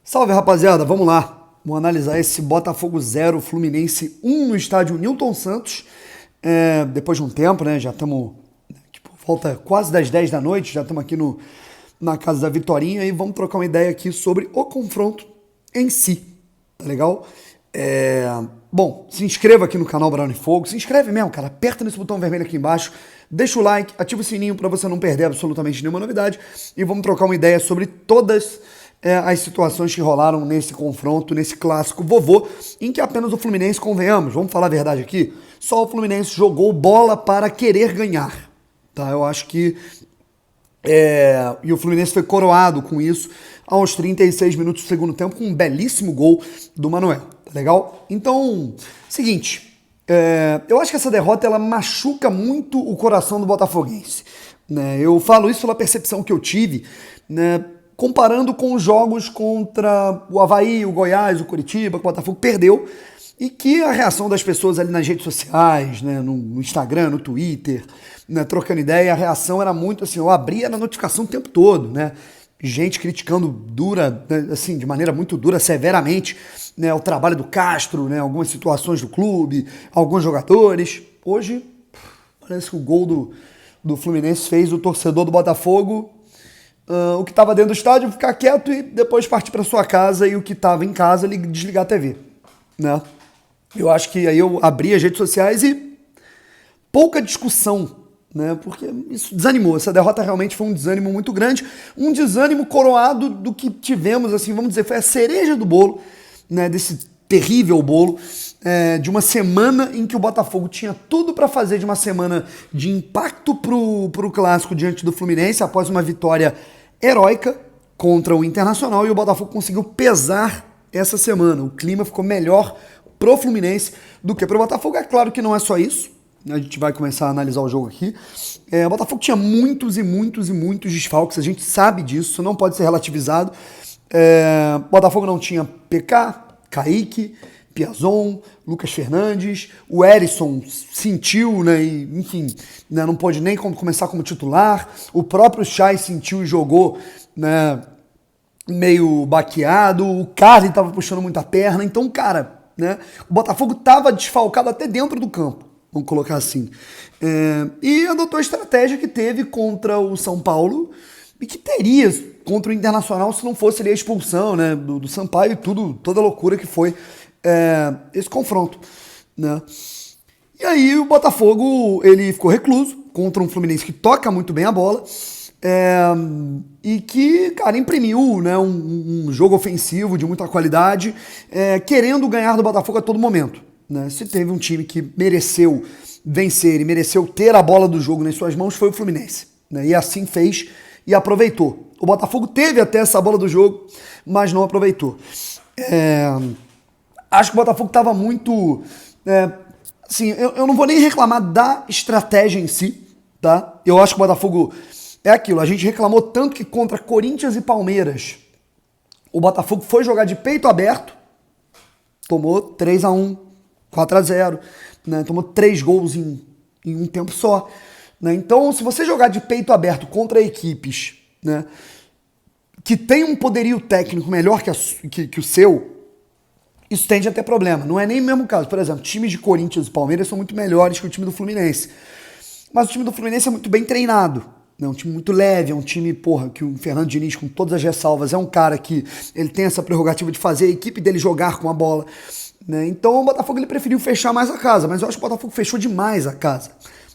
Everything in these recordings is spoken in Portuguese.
Salve, rapaziada, vamos lá. Vamos analisar esse Botafogo 0, Fluminense 1 no estádio Newton Santos. Depois de um tempo, né? Já estamos, volta quase das 10 da noite, já estamos aqui na casa da Vitorinha e vamos trocar uma ideia aqui sobre o confronto em si, tá legal? Bom, se inscreva aqui no canal Brownie Fogo, se inscreve mesmo, cara, aperta nesse botão vermelho aqui embaixo, deixa o like, ativa o sininho para você não perder absolutamente nenhuma novidade e vamos trocar uma ideia sobre todas as situações que rolaram nesse confronto, nesse clássico vovô, em que apenas o Fluminense, convenhamos, vamos falar a verdade aqui, só o Fluminense jogou bola para querer ganhar, tá? Eu acho que e o Fluminense foi coroado com isso aos 36 minutos do segundo tempo com um belíssimo gol do Manuel, tá legal? Então, seguinte, eu acho que essa derrota ela machuca muito o coração do botafoguense, né? Eu falo isso pela percepção que eu tive, né? Comparando com os jogos contra o Avaí, o Goiás, o Coritiba, que o Botafogo perdeu, e que a reação das pessoas ali nas redes sociais, né, no Instagram, no Twitter, né, trocando ideia, a reação era muito assim, eu abria na notificação o tempo todo, né, gente criticando dura, assim, de maneira muito dura, severamente, né, o trabalho do Castro, né, algumas situações do clube, alguns jogadores. Hoje, parece que o gol do Fluminense fez o torcedor do Botafogo o que estava dentro do estádio ficar quieto e depois partir para sua casa e o que estava em casa desligar a TV, né? Eu acho que aí eu abri as redes sociais e pouca discussão, né? Porque isso desanimou. Essa derrota realmente foi um desânimo muito grande, um desânimo coroado do que tivemos, assim, vamos dizer, foi a cereja do bolo, né? Desse terrível bolo, de uma semana em que o Botafogo tinha tudo para fazer de uma semana de impacto pro clássico diante do Fluminense após uma vitória heróica contra o Internacional e o Botafogo conseguiu pesar essa semana. O clima ficou melhor pro Fluminense do que pro Botafogo. É claro que não é só isso, a gente vai começar a analisar o jogo aqui. O Botafogo tinha muitos desfalques, a gente sabe disso, isso não pode ser relativizado. O Botafogo não tinha PK, Kaique, Piazon, Lucas Fernandes, o Erisson sentiu, né, e, enfim, né, não pôde nem começar como titular, o próprio Chay sentiu e jogou, né, meio baqueado, o Carly estava puxando muita perna, então, cara, né, o Botafogo estava desfalcado até dentro do campo, vamos colocar assim, e adotou a estratégia que teve contra o São Paulo e que teria contra o Internacional se não fosse ali a expulsão, né, do Sampaio e toda a loucura que foi esse confronto, né? E aí o Botafogo ele ficou recluso contra um Fluminense que toca muito bem a bola e que, cara, imprimiu, né, um jogo ofensivo de muita qualidade, querendo ganhar do Botafogo a todo momento, né? Se teve um time que mereceu vencer e mereceu ter a bola do jogo nas suas mãos foi o Fluminense, né? E assim fez e aproveitou. O Botafogo teve até essa bola do jogo, mas não aproveitou. Acho que o Botafogo estava muito... assim, eu não vou nem reclamar da estratégia em si, tá? Eu acho que o Botafogo é aquilo. A gente reclamou tanto que contra Corinthians e Palmeiras, o Botafogo foi jogar de peito aberto, tomou 3-1, 4-0, né? Tomou 3 gols em um tempo só. Né? Então, se você jogar de peito aberto contra equipes, né, que tem um poderio técnico melhor que o seu, isso tende a ter problema. Não é nem o mesmo caso. Por exemplo, times de Corinthians e Palmeiras são muito melhores que o time do Fluminense. Mas o time do Fluminense é muito bem treinado. É um time muito leve, é um time, que o Fernando Diniz, com todas as ressalvas, é um cara que ele tem essa prerrogativa de fazer a equipe dele jogar com a bola. Né? Então o Botafogo ele preferiu fechar mais a casa, mas eu acho que o Botafogo fechou demais a casa.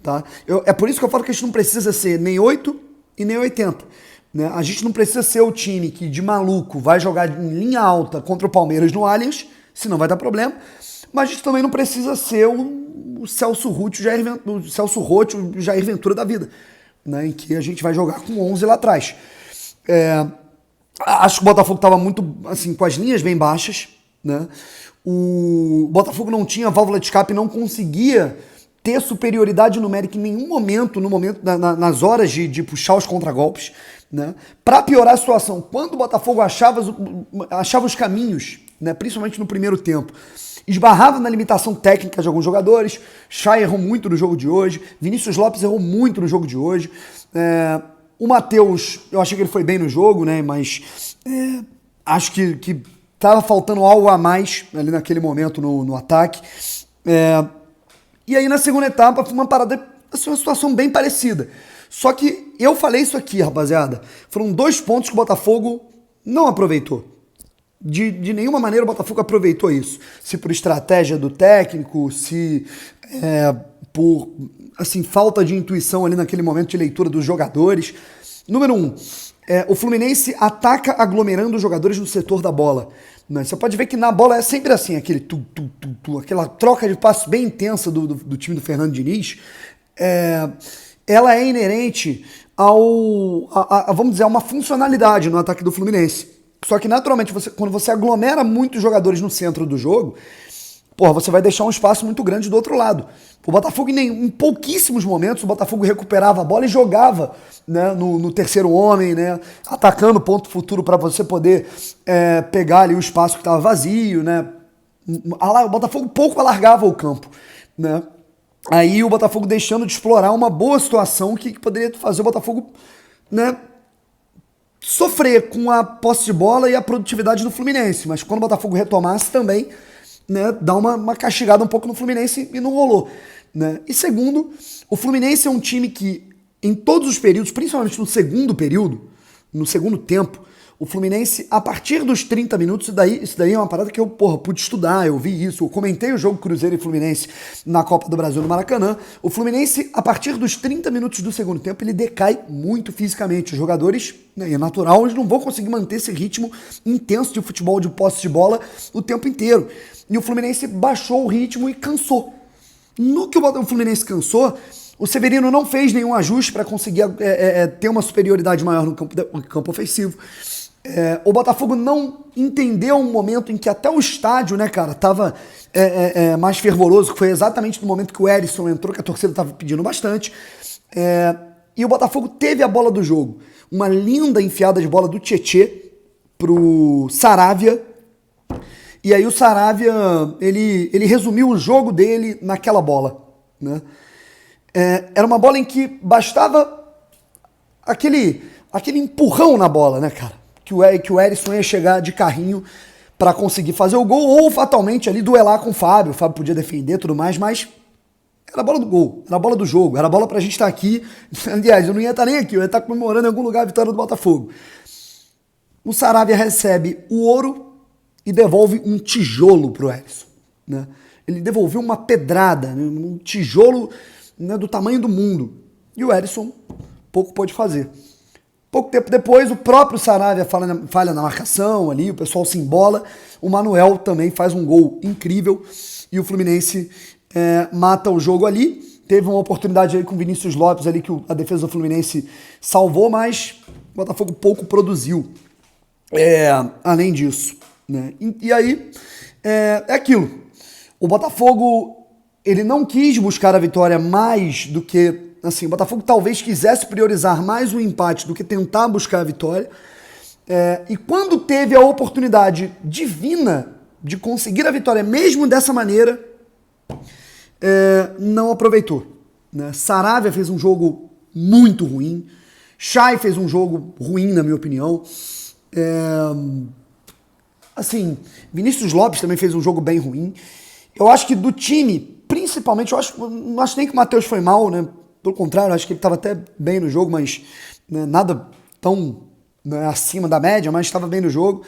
Tá? É por isso que eu falo que a gente não precisa ser nem 8 e nem 80. Né? A gente não precisa ser o time que de maluco vai jogar em linha alta contra o Palmeiras no Allianz, senão vai dar problema. Mas a gente também não precisa ser o Celso Roth, o Jair Ventura da vida, né? Em que a gente vai jogar com 11 lá atrás. Acho que o Botafogo estava muito assim, com as linhas bem baixas. Né? O Botafogo não tinha válvula de escape, não conseguia ter superioridade numérica em nenhum momento, nas horas de puxar os contragolpes, né? Para piorar a situação, quando o Botafogo achava os caminhos, né, principalmente no primeiro tempo, esbarrava na limitação técnica de alguns jogadores. Chay errou muito no jogo de hoje, Vinícius Lopes errou muito no jogo de hoje, o Matheus, eu achei que ele foi bem no jogo, né, mas Acho que tava faltando algo a mais ali naquele momento no ataque. E aí na segunda etapa foi uma parada, assim, uma situação bem parecida. Só que eu falei isso aqui, rapaziada. Foram 2 pontos que o Botafogo não aproveitou. De nenhuma maneira o Botafogo aproveitou isso. Se por estratégia do técnico, se por assim, falta de intuição ali naquele momento de leitura dos jogadores. Número 1, o Fluminense ataca aglomerando os jogadores no setor da bola. Você pode ver que na bola é sempre assim, aquele aquela troca de passos bem intensa do time do Fernando Diniz. Ela é inerente vamos dizer, a uma funcionalidade no ataque do Fluminense. Só que, naturalmente, quando você aglomera muitos jogadores no centro do jogo, você vai deixar um espaço muito grande do outro lado. O Botafogo, em pouquíssimos momentos, o Botafogo recuperava a bola e jogava, né, no terceiro homem, né, atacando o ponto futuro para você poder pegar ali o espaço que estava vazio. Né. O Botafogo pouco alargava o campo. Né. Aí o Botafogo deixando de explorar uma boa situação que poderia fazer o Botafogo, né, sofrer com a posse de bola e a produtividade do Fluminense, mas quando o Botafogo retomasse também, né, dar uma castigada um pouco no Fluminense e não rolou. Né? E segundo, o Fluminense é um time que em todos os períodos, principalmente no segundo período, no segundo tempo, o Fluminense, a partir dos 30 minutos, isso daí é uma parada que eu, pude estudar, eu vi isso, eu comentei o jogo Cruzeiro e Fluminense na Copa do Brasil no Maracanã. O Fluminense, a partir dos 30 minutos do segundo tempo, ele decai muito fisicamente. Os jogadores, né, é natural, eles não vão conseguir manter esse ritmo intenso de futebol, de posse de bola o tempo inteiro. E o Fluminense baixou o ritmo e cansou. No que o Fluminense cansou, o Severino não fez nenhum ajuste para conseguir ter uma superioridade maior no campo ofensivo. O Botafogo não entendeu um momento em que até o estádio, né, cara, tava mais fervoroso, que foi exatamente no momento que o Erisson entrou, que a torcida tava pedindo bastante. E o Botafogo teve a bola do jogo. Uma linda enfiada de bola do Tietê pro Saravia. E aí o Saravia, ele resumiu o jogo dele naquela bola. Né? Era uma bola em que bastava aquele empurrão na bola, né, cara? Que o Erisson ia chegar de carrinho para conseguir fazer o gol ou fatalmente ali duelar com o Fábio. O Fábio podia defender e tudo mais, mas era a bola do gol, era a bola do jogo, era a bola pra gente estar aqui. Aliás, eu não ia estar nem aqui, eu ia estar comemorando em algum lugar a vitória do Botafogo. O Saravia recebe o ouro e devolve um tijolo pro Erisson. Né? Ele devolveu uma pedrada, um tijolo, né, do tamanho do mundo. E o Erisson pouco pôde fazer. Pouco tempo depois, o próprio Saravia falha na marcação ali, o pessoal se embola. O Manuel também faz um gol incrível e o Fluminense mata o jogo ali. Teve uma oportunidade aí com o Vinícius Lopes ali que a defesa do Fluminense salvou, mas o Botafogo pouco produziu. Além disso. Né? E aí, é aquilo. O Botafogo, ele não quis buscar a vitória mais do que... Assim, o Botafogo talvez quisesse priorizar mais o empate do que tentar buscar a vitória. E quando teve a oportunidade divina de conseguir a vitória, mesmo dessa maneira, não aproveitou. Né? Saravia fez um jogo muito ruim. Chay fez um jogo ruim, na minha opinião. Assim, Vinícius Lopes também fez um jogo bem ruim. Eu acho que do time, principalmente, não acho nem que o Matheus foi mal, né? Pelo contrário, acho que ele estava até bem no jogo, mas, né, nada tão, né, acima da média, mas estava bem no jogo.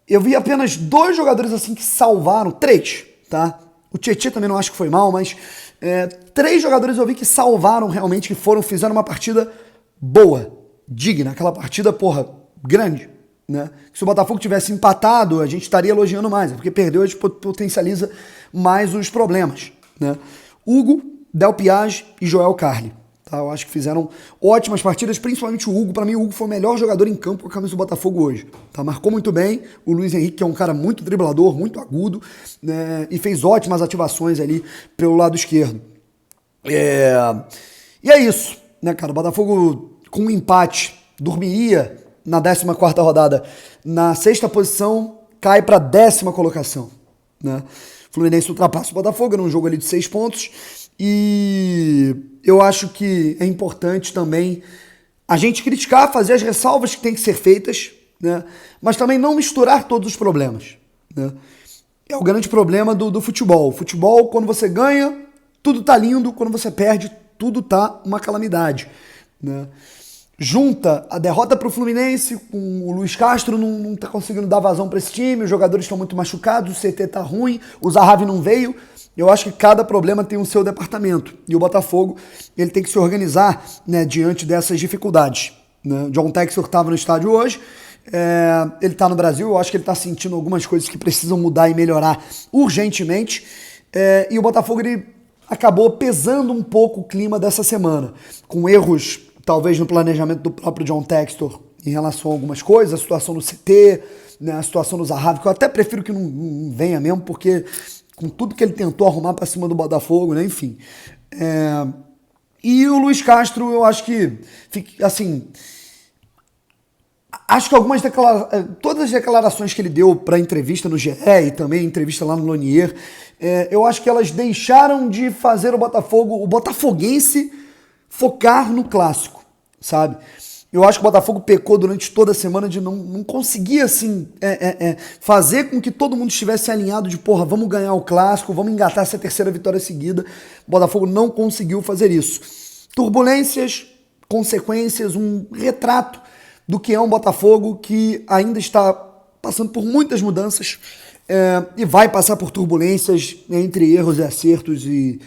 Eu vi apenas 2 jogadores assim que salvaram, 3, tá? O Tietê também não acho que foi mal, mas 3 jogadores eu vi que salvaram realmente, que fizeram uma partida boa, digna, aquela partida, grande. Né? Se o Botafogo tivesse empatado, a gente estaria elogiando mais, porque perdeu, a gente potencializa mais os problemas. Né? Hugo, Del Piage e Joel Carli. Tá? Eu acho que fizeram ótimas partidas, principalmente o Hugo. Para mim, o Hugo foi o melhor jogador em campo com a camisa do Botafogo hoje. Tá? Marcou muito bem. O Luiz Henrique, que é um cara muito driblador, muito agudo, né? E fez ótimas ativações ali pelo lado esquerdo. E é isso, né, cara? O Botafogo, com um empate, dormiria na 14ª rodada na 6ª posição, cai para a 10ª colocação. Né? O Fluminense ultrapassa o Botafogo, era um jogo ali de 6 pontos. E eu acho que é importante também a gente criticar, fazer as ressalvas que tem que ser feitas, né? Mas também não misturar todos os problemas, né? É o grande problema do futebol. O futebol, quando você ganha, tudo tá lindo, quando você perde, tudo tá uma calamidade, né? Junta a derrota pro Fluminense, com o Luiz Castro não tá conseguindo dar vazão para esse time, os jogadores estão muito machucados, o CT tá ruim, o Zahavi não veio. Eu acho que cada problema tem o seu departamento. E o Botafogo, ele tem que se organizar, né, diante dessas dificuldades, né? John Textor estava no estádio hoje, ele está no Brasil, eu acho que ele está sentindo algumas coisas que precisam mudar e melhorar urgentemente. E o Botafogo, ele acabou pesando um pouco o clima dessa semana, com erros, talvez, no planejamento do próprio John Textor em relação a algumas coisas, a situação no CT, né, a situação do Zahavi, que eu até prefiro que não venha mesmo, porque com tudo que ele tentou arrumar para cima do Botafogo, né, enfim. E o Luiz Castro, eu acho que, assim, acho que todas as declarações que ele deu para entrevista no GE e também entrevista lá no Lonier, eu acho que elas deixaram de fazer o Botafogo, o botafoguense, focar no clássico, sabe? Eu acho que o Botafogo pecou durante toda a semana de não conseguir, assim, fazer com que todo mundo estivesse alinhado de, porra, vamos ganhar o clássico, vamos engatar essa terceira vitória seguida. O Botafogo não conseguiu fazer isso. Turbulências, consequências, um retrato do que é um Botafogo que ainda está passando por muitas mudanças e vai passar por turbulências, né, entre erros e acertos, e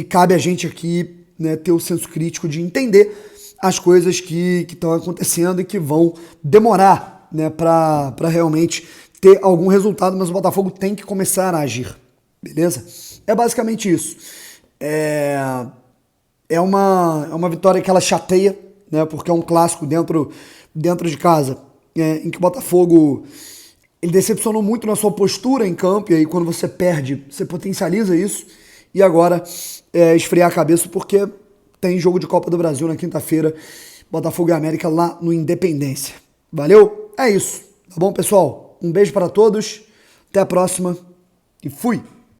cabe a gente aqui, né, ter o senso crítico de entender as coisas que estão acontecendo e que vão demorar, né, para realmente ter algum resultado, mas o Botafogo tem que começar a agir, beleza? É basicamente isso. É uma vitória que ela chateia, né, porque é um clássico dentro de casa, em que o Botafogo, ele decepcionou muito na sua postura em campo, e aí quando você perde, você potencializa isso, e agora esfriar a cabeça porque tem jogo de Copa do Brasil na quinta-feira, Botafogo e América lá no Independência. Valeu? É isso. Tá bom, pessoal? Um beijo para todos, até a próxima e fui!